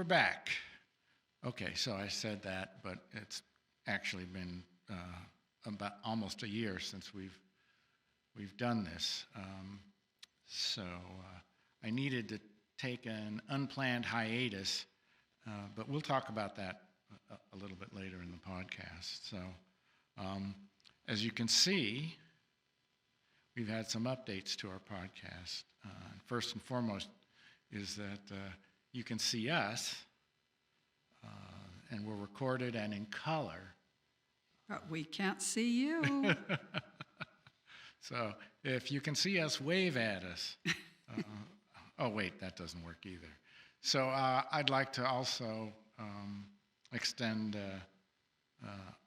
we're back. Okay, so I said that, but it's actually been about almost a year since we've done this. So I needed to take an unplanned hiatus, but we'll talk about that a little bit later in the podcast. So as you can see, we've had some updates to our podcast. First and foremost is that you can see us, and we're recorded and in color. But we can't see you. So if you can see us, wave at us. Oh, wait, that doesn't work either. So I'd like to also extend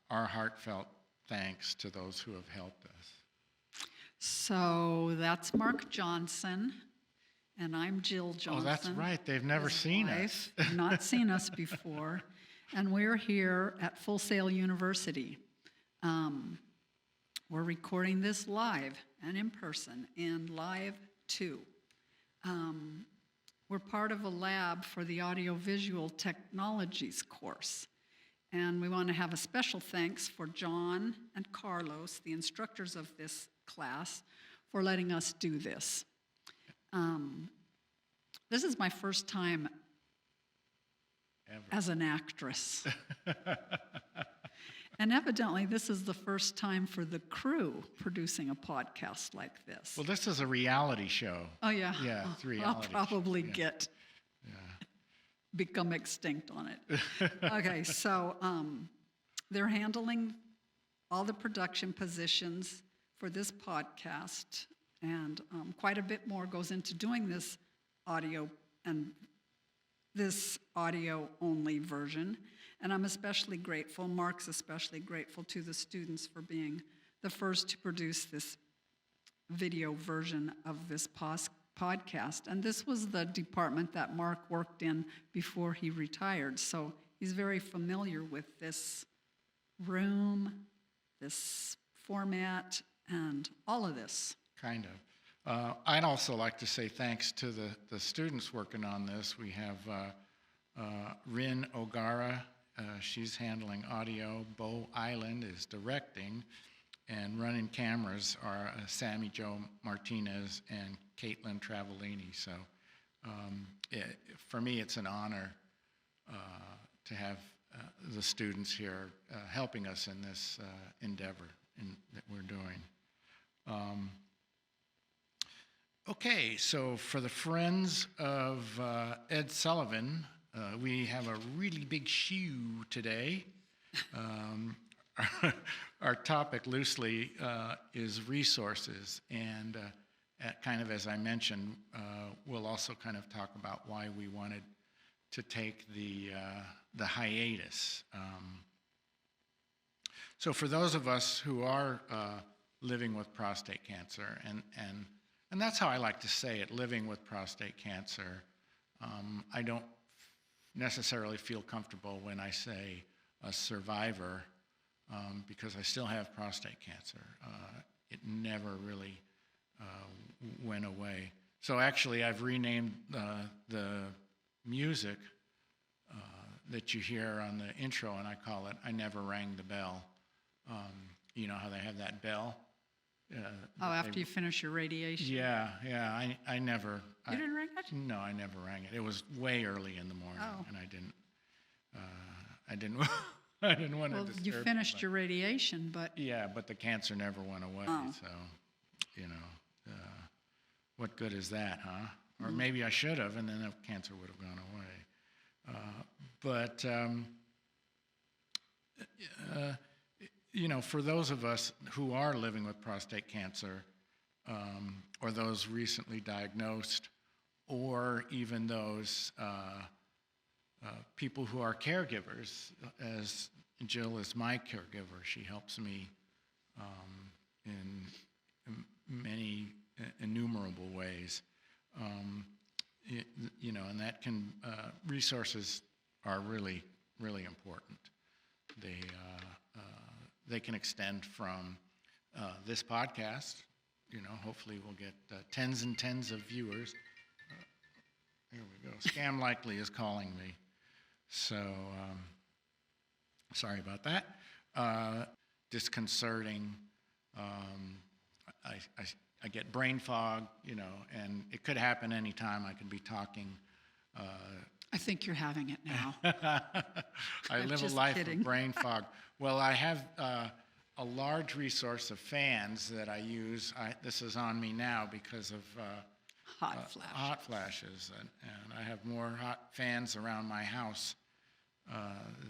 our heartfelt thanks to those who have helped us. So that's Mark Johnson, and I'm Jill Johnson. Oh, that's right. They've never seen us. Not seen us before. And we're here at Full Sail University. We're recording this live and in person and live too. We're part of a lab for the Audiovisual Technologies course. And we want to have a special thanks for John and Carlos, the instructors of this class, for letting us do this. This is my first time as an actress. And evidently, this is the first time for the crew producing a podcast like this. Well, this is a reality show. Oh, yeah. Yeah, it's a reality I'll probably show. become extinct on it. Okay, so they're handling all the production positions for this podcast, and quite a bit more goes into doing this audio and this audio-only version. And I'm especially grateful, Mark's especially grateful to the students for being the first to produce this video version of this podcast. And this was the department that Mark worked in before he retired. So he's very familiar with this room, this format, and all of this. Kind of. I'd also like to say thanks to the students working on this. We have Rin O'Gara. She's handling audio. Bo Island is directing. And running cameras are Sammy Jo Martinez and Caitlin Travellini. So for me, it's an honor to have the students here helping us in this endeavor that we're doing. Okay, so for the Friends of Ed Sullivan, we have a really big shoe today. Our topic loosely is resources, and kind of as I mentioned, we'll also kind of talk about why we wanted to take the hiatus. So for those of us who are living with prostate cancer, and that's how I like to say it, living with prostate cancer, I don't necessarily feel comfortable when I say a survivor, because I still have prostate cancer. It never really went away. So actually, I've renamed the music that you hear on the intro, and I call it "I Never Rang the Bell." You know how they have that bell? After you finish your radiation? Yeah. I never. You didn't ring it? No, I never rang it. It was way early in the morning, and I didn't. I didn't want to Well, disturb you finished your radiation, but... Yeah, but the cancer never went away, so, what good is that, huh? Or maybe I should have, and then the cancer would have gone away. For those of us who are living with prostate cancer, or those recently diagnosed, or even those people who are caregivers, as Jill is my caregiver. She helps me in many innumerable ways. And that can, resources are really, really important. They can extend from this podcast. Hopefully we'll get tens and tens of viewers. Here we go. Scam Likely is calling me. So, sorry about that. Disconcerting. I get brain fog, and it could happen anytime. I could be talking. I think you're having it now. I I'm live a just life kidding. of brain fog. Well, I have a large resource of fans that I use. This is on me now because of Hot flash. hot flashes, and I have more hot fans around my house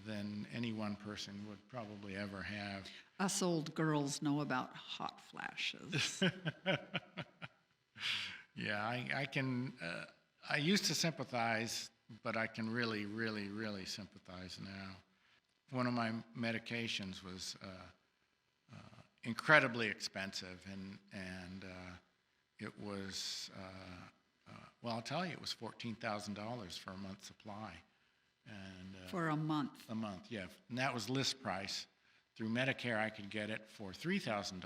than any one person would probably ever have. Us old girls know about hot flashes. Yeah, I can. I used to sympathize, but I can really, really, really sympathize now. One of my medications was incredibly expensive, and it was. Well, I'll tell you, it was $14,000 for a month's supply, and For a month. a month, yeah, and that was list price. Through Medicare, I could get it for $3,000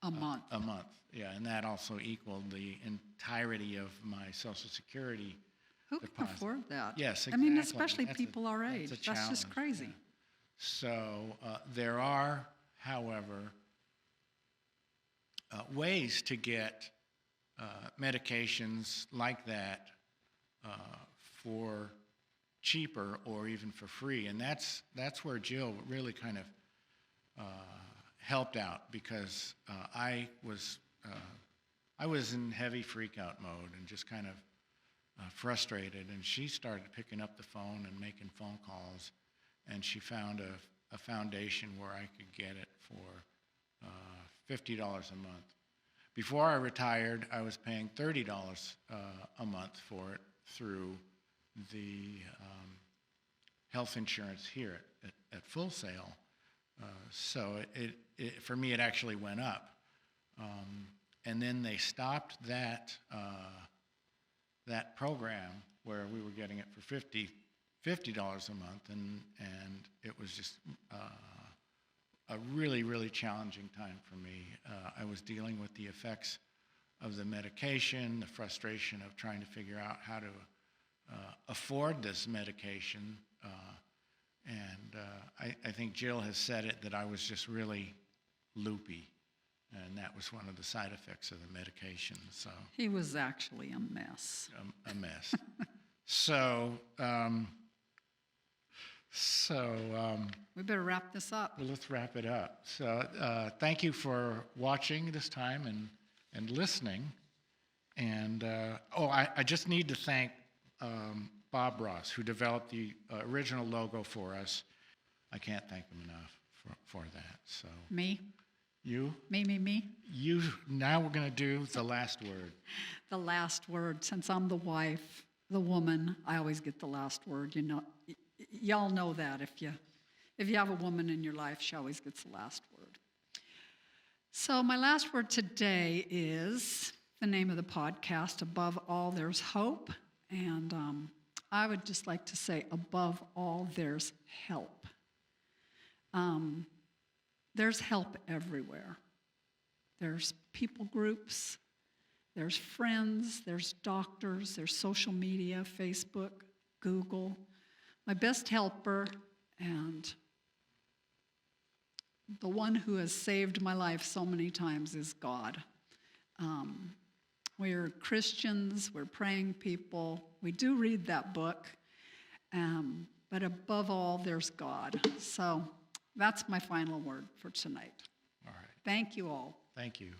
A month. a month. Yeah, and that also equaled the entirety of my Social Security Who can deposit. afford that? Yes, I mean, exactly. especially That's people our that's age. a That's just challenge, crazy. yeah. So there are, however, ways to get medications like that for cheaper or even for free, and that's where Jill really kind of helped out, because I was in heavy freak-out mode and just kind of frustrated, and she started picking up the phone and making phone calls, and she found a foundation where I could get it for $50 a month. Before I retired, I was paying $30 a month for it through the health insurance here at Full Sail. So for me, it actually went up. And then they stopped that program where we were getting it for $50 a month, and it was just a really, really challenging time for me. I was dealing with the effects of the medication, the frustration of trying to figure out how to afford this medication, and I think Jill has said it, that I was just really loopy, and that was one of the side effects of the medication. So He was actually a mess. a mess. So We better wrap this up. well, let's wrap it up. So thank you for watching this time and listening. And I just need to thank Bob Ross, who developed the original logo for us. I can't thank him enough for that. So Me? you now we're going to do the last word. The last word. Since I'm the wife, the woman, I always get the last word. Y'all know that. If you have a woman in your life, she always gets the last word. So my last word today is the name of the podcast, Above All There's Hope. And I would just like to say, above all, there's help. There's help everywhere. There's people groups, there's friends, there's doctors, there's social media, Facebook, Google. My best helper and the one who has saved my life so many times is God. We're Christians, we're praying people, we do read that book, but above all, there's God. So that's my final word for tonight. All right. Thank you all. Thank you.